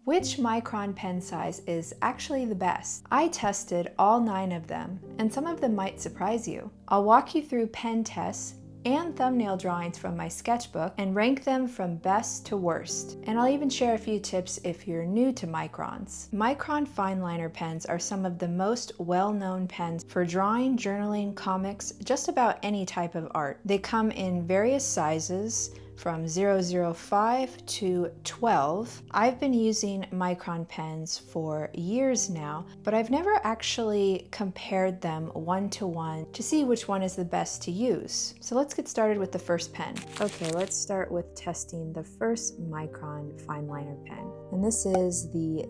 Which Micron pen size is actually the best? I tested all 9 of them, and some of them might surprise you. I'll walk you through pen tests and thumbnail drawings from my sketchbook and rank them from best to worst. And I'll even share a few tips if you're new to Microns. Micron Fineliner pens are some of the most well-known pens for drawing, journaling, comics, just about any type of art. They come in various sizes, from 005 to 12. I've been using Micron pens for years now, but I've never actually compared them one-to-one to see which one is the best to use. So let's get started with the first pen. Okay, let's start with testing the first Micron Fineliner pen. And this is the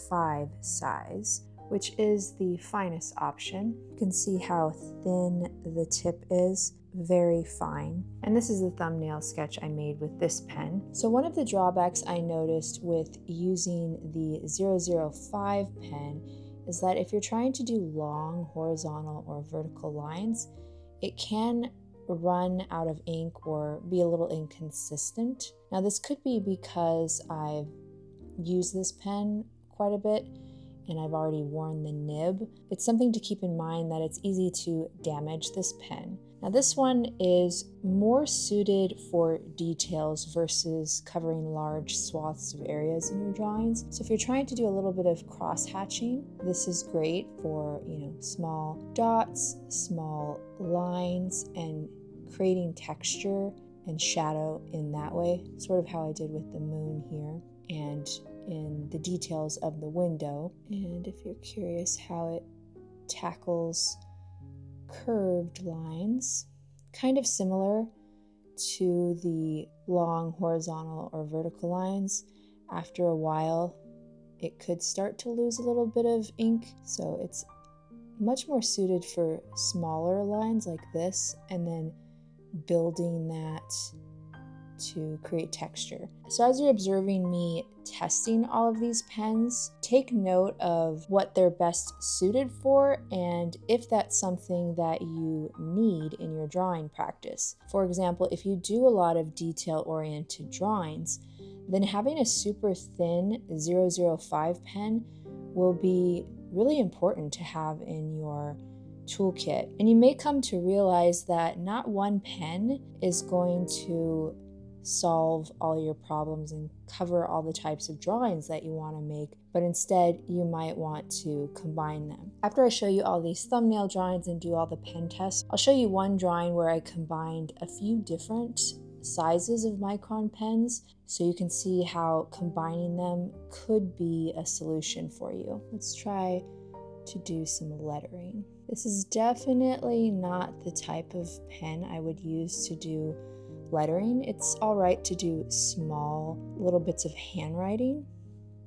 005 size, which is the finest option. You can see how thin the tip is. Very fine. And this is the thumbnail sketch I made with this pen. So one of the drawbacks I noticed with using the 005 pen is that if you're trying to do long horizontal or vertical lines, it can run out of ink or be a little inconsistent. Now this could be because I've used this pen quite a bit and I've already worn the nib. It's something to keep in mind that it's easy to damage this pen. Now this one is more suited for details versus covering large swaths of areas in your drawings. So if you're trying to do a little bit of cross-hatching, this is great for, small dots, small lines, and creating texture and shadow in that way, sort of how I did with the moon here and in the details of the window. And if you're curious how it tackles curved lines, kind of similar to the long horizontal or vertical lines. After a while, it could start to lose a little bit of ink, so it's much more suited for smaller lines like this, and then building that to create texture. So as you're observing me testing all of these pens, take note of what they're best suited for and if that's something that you need in your drawing practice. For example, if you do a lot of detail-oriented drawings, then having a super thin 005 pen will be really important to have in your toolkit. And you may come to realize that not one pen is going to solve all your problems and cover all the types of drawings that you want to make, but instead you might want to combine them. After I show you all these thumbnail drawings and do all the pen tests, I'll show you one drawing where I combined a few different sizes of Micron pens so you can see how combining them could be a solution for you. Let's try to do some lettering. This is definitely not the type of pen I would use to do lettering. It's all right to do small little bits of handwriting,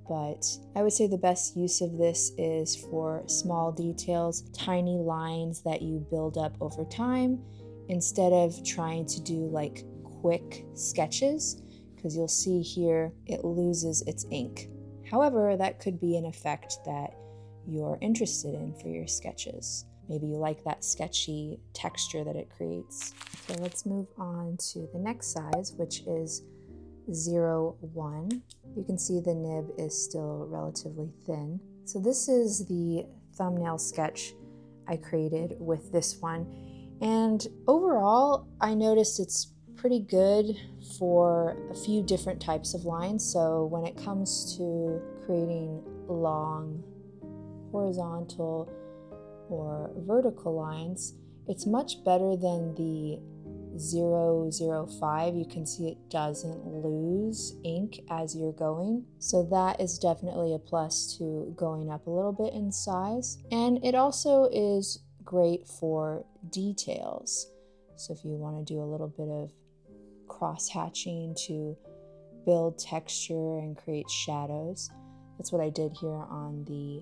but I would say the best use of this is for small details, tiny lines that you build up over time instead of trying to do like quick sketches, because you'll see here it loses its ink. However, that could be an effect that you're interested in for your sketches. Maybe you like that sketchy texture that it creates. Okay, let's move on to the next size, which is 01. You can see the nib is still relatively thin. So this is the thumbnail sketch I created with this one. And overall, I noticed it's pretty good for a few different types of lines. So when it comes to creating long horizontal or vertical lines, it's much better than the 005. You can see it doesn't lose ink as you're going. So that is definitely a plus to going up a little bit in size. And it also is great for details. So if you want to do a little bit of cross-hatching to build texture and create shadows, that's what I did here on the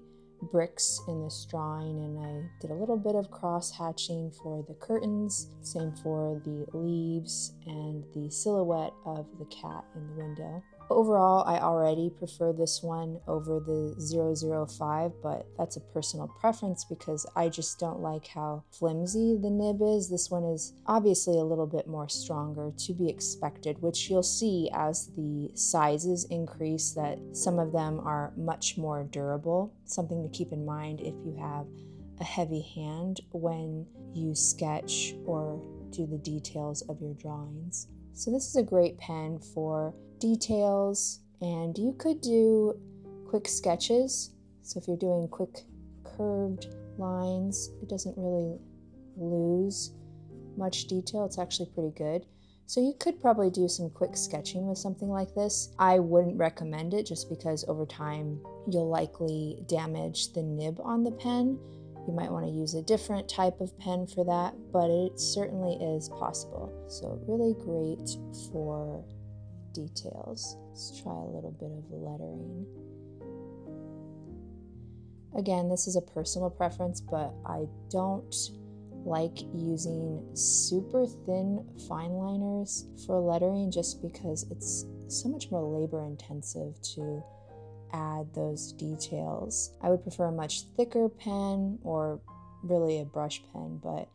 bricks in this drawing, and I did a little bit of cross-hatching for the curtains, same for the leaves and the silhouette of the cat in the window. Overall, I already prefer this one over the 005, but that's a personal preference because I just don't like how flimsy the nib is. This one is obviously a little bit more stronger, to be expected, which you'll see as the sizes increase that some of them are much more durable. Something to keep in mind if you have a heavy hand when you sketch or do the details of your drawings. So this is a great pen for details, and you could do quick sketches. So if you're doing quick curved lines, it doesn't really lose much detail. It's actually pretty good. So you could probably do some quick sketching with something like this. I wouldn't recommend it just because over time you'll likely damage the nib on the pen. You might want to use a different type of pen for that, but it certainly is possible. So really great for details. Let's try a little bit of lettering. Again, this is a personal preference, but I don't like using super thin fineliners for lettering just because it's so much more labor intensive to add those details. I would prefer a much thicker pen or really a brush pen, but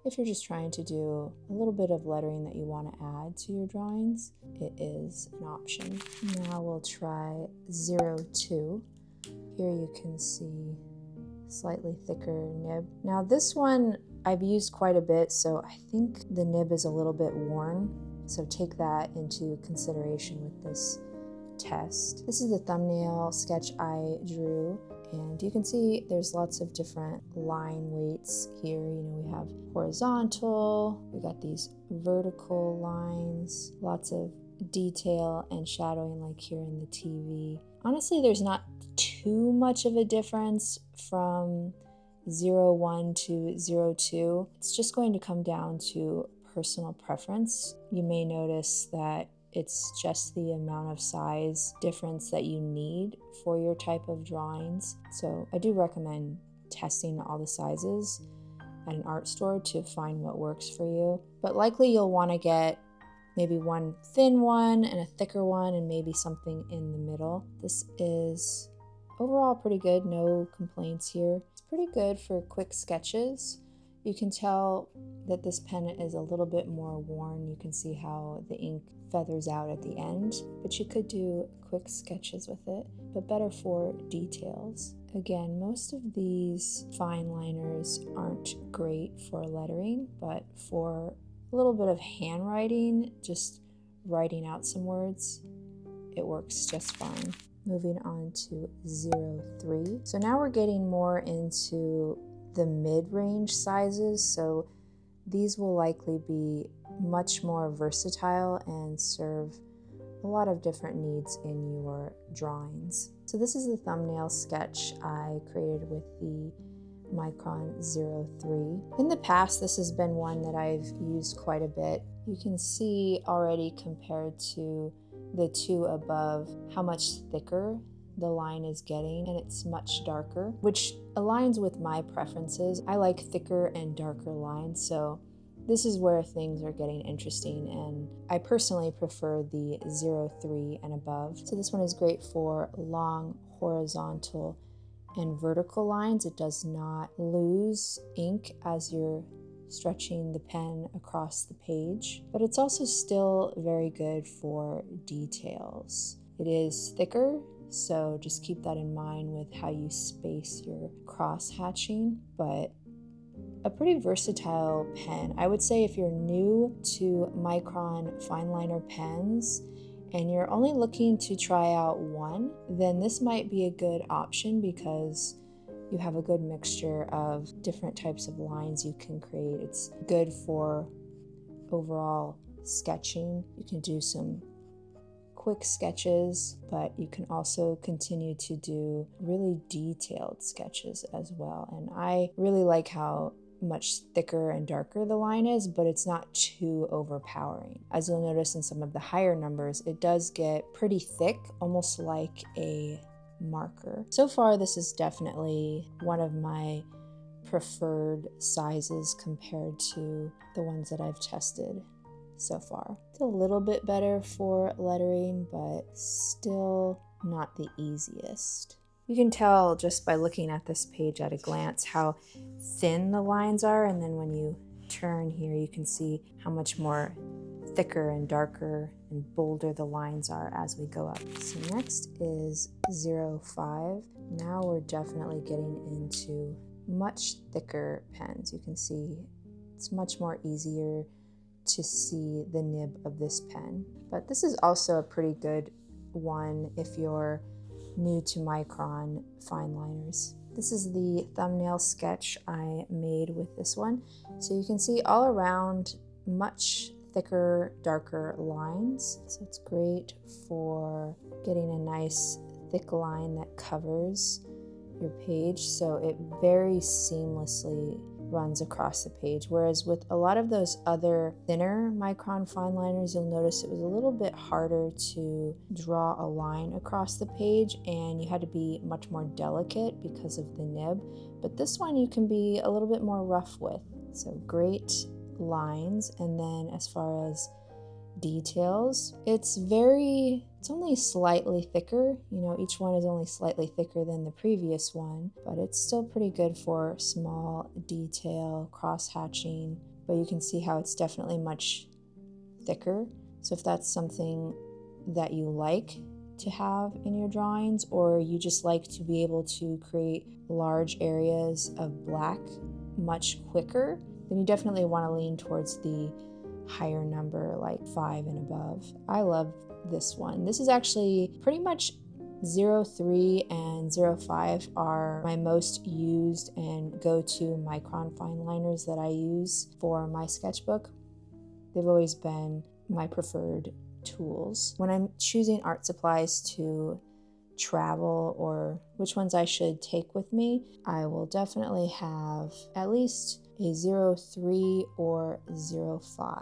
if you're just trying to do a little bit of lettering that you want to add to your drawings, it is an option. Now we'll try 02. Here you can see slightly thicker nib. Now this one I've used quite a bit, so I think the nib is a little bit worn, so take that into consideration with this test. This is the thumbnail sketch I drew, and you can see there's lots of different line weights here. You know, we have horizontal, we got these vertical lines, lots of detail and shadowing like here in the TV. Honestly, there's not too much of a difference from 01 to 02. It's just going to come down to personal preference. You may notice that it's just the amount of size difference that you need for your type of drawings. So I do recommend testing all the sizes at an art store to find what works for you. But likely you'll want to get maybe one thin one and a thicker one and maybe something in the middle. This is overall pretty good, no complaints here. It's pretty good for quick sketches. You can tell that this pen is a little bit more worn. You can see how the ink feathers out at the end, but you could do quick sketches with it, but better for details. Again, most of these fine liners aren't great for lettering, but for a little bit of handwriting, just writing out some words, it works just fine. Moving on to 03. So now we're getting more into the mid-range sizes, so these will likely be much more versatile and serve a lot of different needs in your drawings. So this is the thumbnail sketch I created with the Micron 03. In the past, this has been one that I've used quite a bit. You can see already compared to the two above how much thicker the line is getting, and it's much darker, which aligns with my preferences. I like thicker and darker lines, so this is where things are getting interesting, and I personally prefer the 03 and above. So this one is great for long horizontal and vertical lines. It does not lose ink as you're stretching the pen across the page, but it's also still very good for details. It is thicker, so just keep that in mind with how you space your cross hatching, but a pretty versatile pen. I would say if you're new to Micron fineliner pens and you're only looking to try out one, then this might be a good option because you have a good mixture of different types of lines you can create. It's good for overall sketching. You can do some quick sketches, but you can also continue to do really detailed sketches as well. And I really like how much thicker and darker the line is, but it's not too overpowering. As you'll notice in some of the higher numbers, it does get pretty thick, almost like a marker. So far, this is definitely one of my preferred sizes compared to the ones that I've tested. so far. It's a little bit better for lettering, but still not the easiest. You can tell just by looking at this page at a glance how thin the lines are, and then when you turn here you can see how much more thicker and darker and bolder the lines are as we go up. So next is 05. Now we're definitely getting into much thicker pens. You can see it's much more easier to see the nib of this pen. But this is also a pretty good one if you're new to Micron fineliners. This is the thumbnail sketch I made with this one. So you can see all around much thicker, darker lines. So it's great for getting a nice thick line that covers your page, so it very seamlessly runs across the page. Whereas with a lot of those other thinner Micron fineliners, you'll notice it was a little bit harder to draw a line across the page, and you had to be much more delicate because of the nib. But this one you can be a little bit more rough with. So great lines. And then as far as details, it's only slightly thicker. You know, each one is only slightly thicker than the previous one, but it's still pretty good for small detail, cross-hatching, but you can see how it's definitely much thicker. So if that's something that you like to have in your drawings, or you just like to be able to create large areas of black much quicker, then you definitely want to lean towards the higher number, like 5 and above. I love this one. This is actually pretty much 03 and 05 are my most used and go-to Micron fineliners that I use for my sketchbook. They've always been my preferred tools. When I'm choosing art supplies to travel or which ones I should take with me, I will definitely have at least a 03 or 05.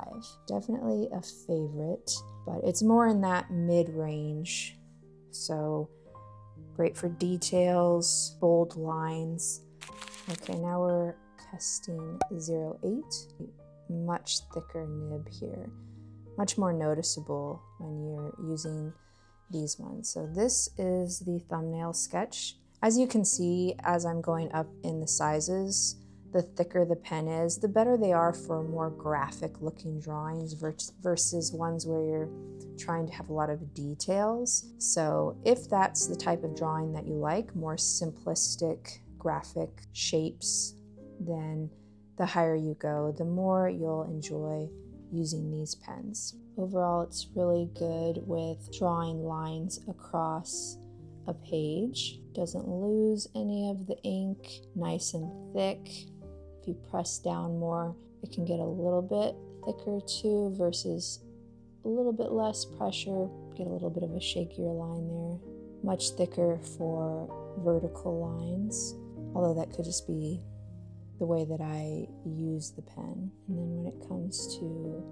Definitely a favorite, but it's more in that mid-range. So great for details, bold lines. Okay, now we're testing 08. Much thicker nib here. Much more noticeable when you're using these ones. So this is the thumbnail sketch. As you can see, as I'm going up in the sizes, the thicker the pen is, the better they are for more graphic looking drawings versus ones where you're trying to have a lot of details. So if that's the type of drawing that you like, more simplistic graphic shapes, then the higher you go, the more you'll enjoy using these pens. Overall, it's really good with drawing lines across a page. Doesn't lose any of the ink, nice and thick. If you press down more, it can get a little bit thicker too, versus a little bit less pressure, get a little bit of a shakier line there. Much thicker for vertical lines, although that could just be the way that I use the pen. And then when it comes to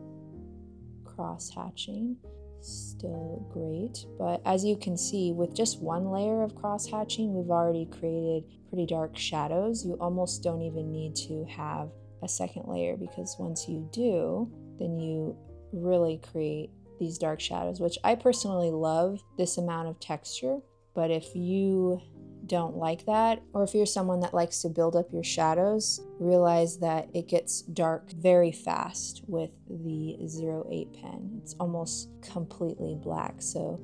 cross-hatching, still great. But as you can see, with just one layer of cross-hatching, we've already created pretty dark shadows. You almost don't even need to have a second layer, because once you do, then you really create these dark shadows, which I personally love this amount of texture. But if you don't like that, or if you're someone that likes to build up your shadows, realize that it gets dark very fast with the 08 pen. It's almost completely black. So,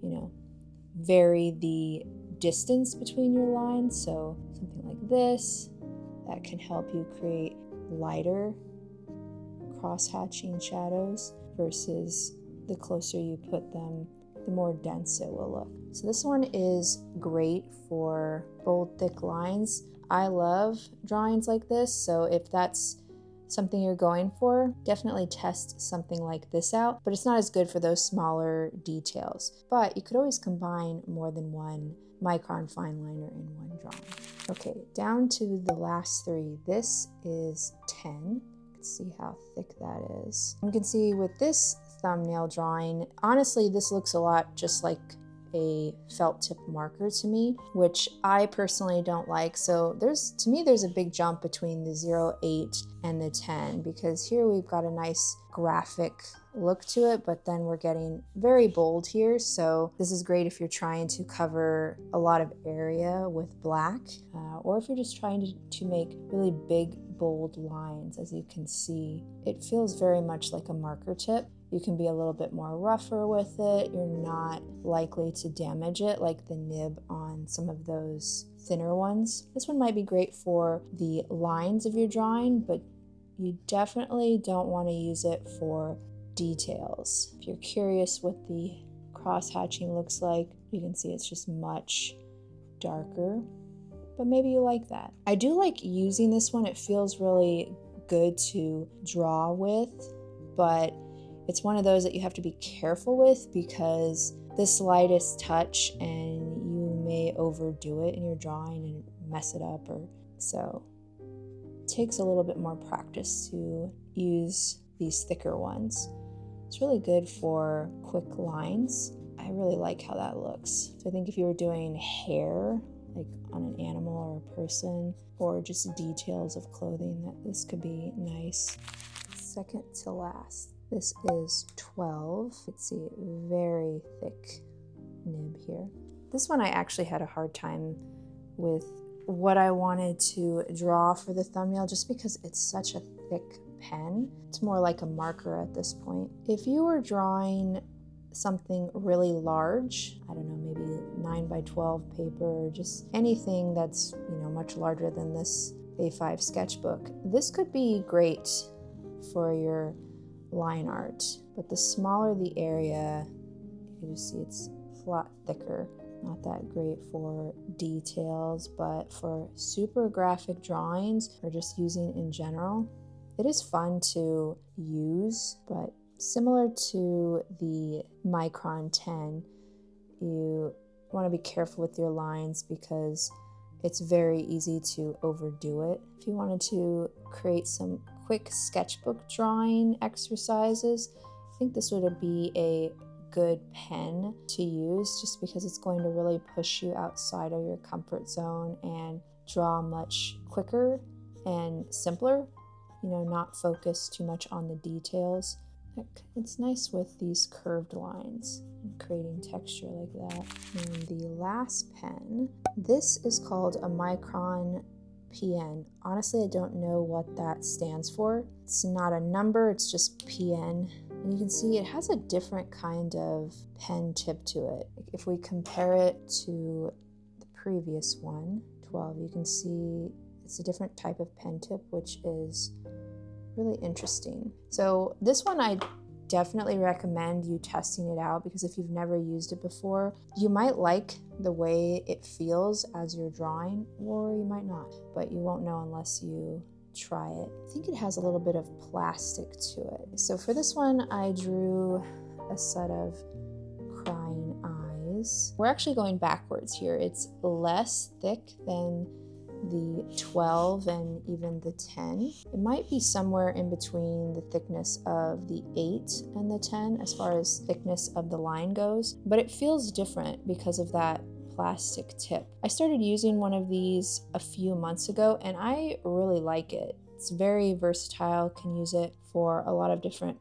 you know, vary the distance between your lines. So something like this, that can help you create lighter cross-hatching shadows, versus the closer you put them, the more dense it will look. So this one is great for bold, thick lines. I love drawings like this, so if that's something you're going for, definitely test something like this out. But it's not as good for those smaller details. But you could always combine more than one Micron fineliner in one drawing. Okay, down to the last 3. This is 10. Let's see how thick that is. You can see with this thumbnail drawing, honestly, this looks a lot just like a felt tip marker to me, which I personally don't like. So to me, there's a big jump between the 0.8 and the 10, because here we've got a nice graphic look to it, but then we're getting very bold here. So this is great if you're trying to cover a lot of area with black, or if you're just trying to make really big, bold lines. As you can see, it feels very much like a marker tip. You can be a little bit more rougher with it. You're not likely to damage it like the nib on some of those thinner ones. This one might be great for the lines of your drawing, but you definitely don't want to use it for details. If you're curious what the cross-hatching looks like, you can see it's just much darker, but maybe you like that. I do like using this one. It feels really good to draw with, but it's one of those that you have to be careful with, because the slightest touch and you may overdo it in your drawing and mess it up, or so it takes a little bit more practice to use these thicker ones. It's really good for quick lines. I really like how that looks. So I think if you were doing hair, like on an animal or a person, or just details of clothing, that this could be nice. Second to last. This is 12. You can see very thick nib here. This one I actually had a hard time with what I wanted to draw for the thumbnail, just because it's such a thick pen. It's more like a marker at this point. If you were drawing something really large, I don't know, maybe 9 by 12 paper, or just anything that's, much larger than this A5 sketchbook, this could be great for your line art. But the smaller the area, you can just see it's a lot thicker. Not that great for details, but for super graphic drawings or just using in general, it is fun to use. But similar to the Micron 10, you want to be careful with your lines, because it's very easy to overdo it. If you wanted to create some quick sketchbook drawing exercises, I think this would be a good pen to use, just because it's going to really push you outside of your comfort zone and draw much quicker and simpler, not focus too much on the details. It's nice with these curved lines and creating texture like that. And the last pen, this is called a Micron PN. Honestly, I don't know what that stands for. It's not a number, it's just PN. And you can see it has a different kind of pen tip to it. If we compare it to the previous one, 12, you can see it's a different type of pen tip, which is really interesting. So this one I definitely recommend you testing it out, because if you've never used it before, you might like the way it feels as you're drawing, or you might not, but you won't know unless you try it. I think it has a little bit of plastic to it. So for this one, I drew a set of crying eyes. We're actually going backwards here. It's less thick than the 12 and even the 10. It might be somewhere in between the thickness of the 8 and the 10 as far as thickness of the line goes, but it feels different because of that plastic tip. I started using one of these a few months ago and I really like it. It's very versatile, can use it for a lot of different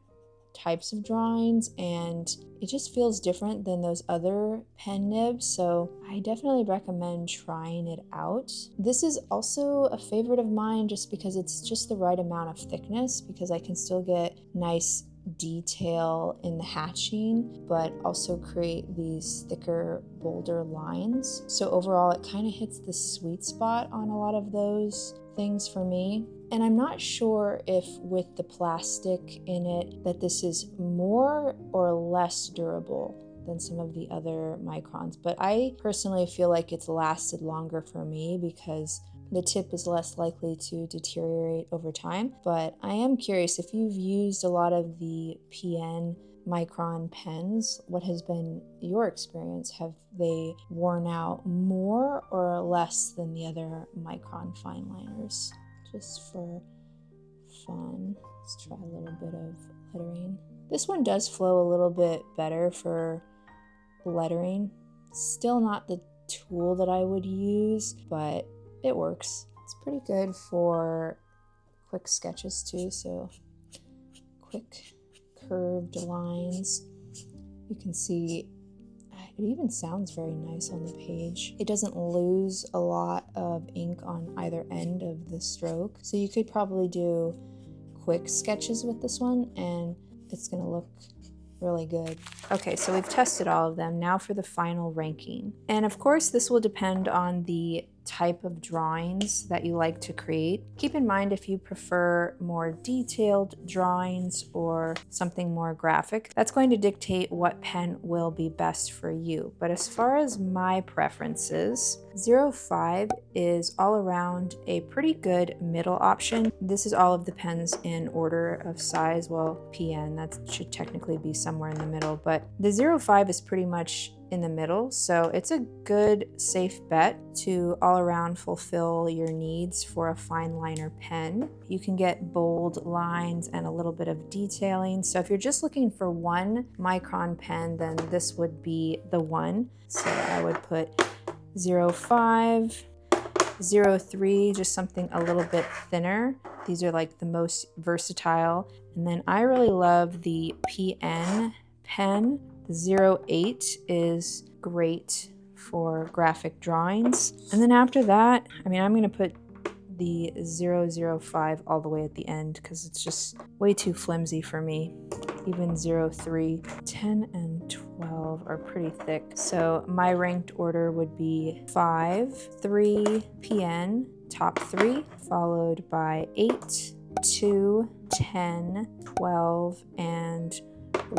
types of drawings, and it just feels different than those other pen nibs, so I definitely recommend trying it out. This is also a favorite of mine just because it's just the right amount of thickness, because I can still get nice detail in the hatching, but also create these thicker, bolder lines. So overall, it kind of hits the sweet spot on a lot of those things for me. And I'm not sure if with the plastic in it that this is more or less durable than some of the other Microns, but I personally feel like it's lasted longer for me because the tip is less likely to deteriorate over time. But I am curious, if you've used a lot of the PN Micron pens, what has been your experience? Have they worn out more or less than the other Micron fineliners? Just for fun, let's try a little bit of lettering. This one does flow a little bit better for lettering, Still not the tool that I would use, but it works. It's pretty good for quick sketches too, so quick curved lines. You can see it even sounds very nice on the page. It doesn't lose a lot of ink on either end of the stroke, so you could probably do quick sketches with this one and it's gonna look really good. Okay, so we've tested all of them. Now for the final ranking. And of course, this will depend on the type of drawings that you like to create. Keep in mind if you prefer more detailed drawings or something more graphic, that's going to dictate what pen will be best for you. But as far as my preferences, 05 is all around a pretty good middle option. This is all of the pens in order of size. Well, PN, that should technically be somewhere in the middle, but the 05 is pretty much in the middle, so it's a good safe bet to all around fulfill your needs for a fine liner pen. You can get bold lines and a little bit of detailing, so if you're just looking for one Micron pen, then this would be the one. So I would put 05, 03, just something a little bit thinner. These are like the most versatile. And then I really love the PN pen. The 08 is great for graphic drawings. And then after that, I mean, I'm going to put the 005 all the way at the end because it's just way too flimsy for me. Even 03, 10 and 12 are pretty thick. So my ranked order would be 5, 3, PN, top 3, followed by 8, 2, 10, 12, and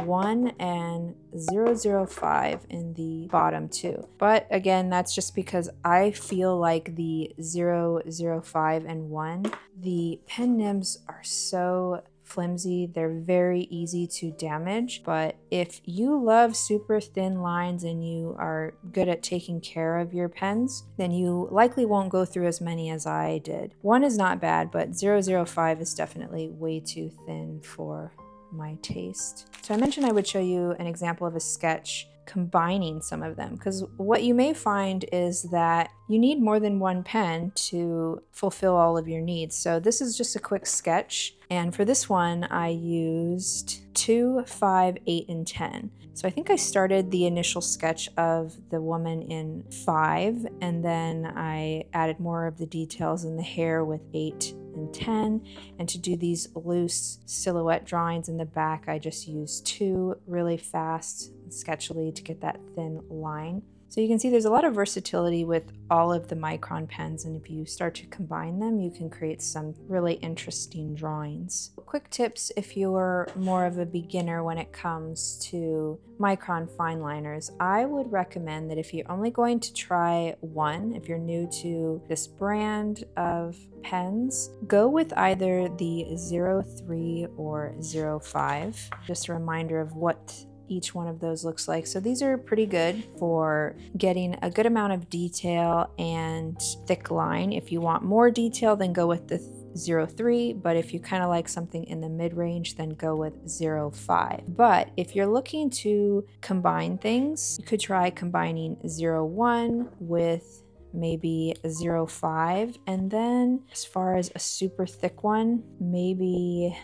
1 and 005 in the bottom 2. But again, that's just because I feel like the 005 and 1, the pen nibs are so flimsy, they're very easy to damage. But if you love super thin lines and you are good at taking care of your pens, then you likely won't go through as many as I did. 1 is not bad, but 005 is definitely way too thin for my taste. So I mentioned I would show you an example of a sketch combining some of them, because what you may find is that you need more than one pen to fulfill all of your needs. So this is just a quick sketch, and for this one I used 2, 5, 8, and 10. So I think I started the initial sketch of the woman in 5, and then I added more of the details in the hair with 8 and 10, and to do these loose silhouette drawings in the back I just used 2 really fast sketchily to get that thin line. So you can see there's a lot of versatility with all of the Micron pens, and if you start to combine them, you can create some really interesting drawings. Quick tips if you're more of a beginner when it comes to Micron fine liners. I would recommend that if you're only going to try one, if you're new to this brand of pens, go with either the 03 or 05. Just a reminder of what each one of those looks like. So these are pretty good for getting a good amount of detail and thick line. If you want more detail, then go with the 03, but if you kind of like something in the mid-range, then go with 05. But if you're looking to combine things, you could try combining 01 with maybe a 05, and then as far as a super thick one, maybe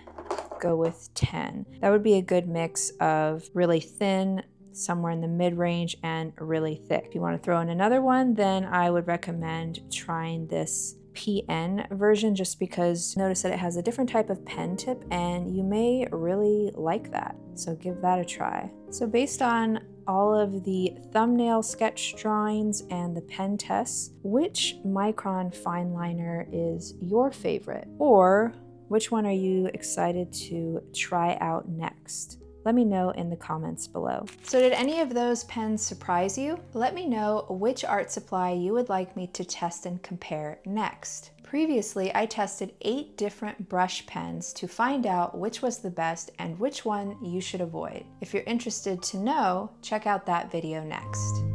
go with 10. That would be a good mix of really thin, somewhere in the mid-range, and really thick. If you want to throw in another one, then I would recommend trying this PN version, just because notice that it has a different type of pen tip and you may really like that. So give that a try. So based on all of the thumbnail sketch drawings and the pen tests, which Micron fine liner is your favorite? Or which one are you excited to try out next? Let me know in the comments below. So did any of those pens surprise you? Let me know which art supply you would like me to test and compare next. Previously, I tested 8 different brush pens to find out which was the best and which one you should avoid. If you're interested to know, check out that video next.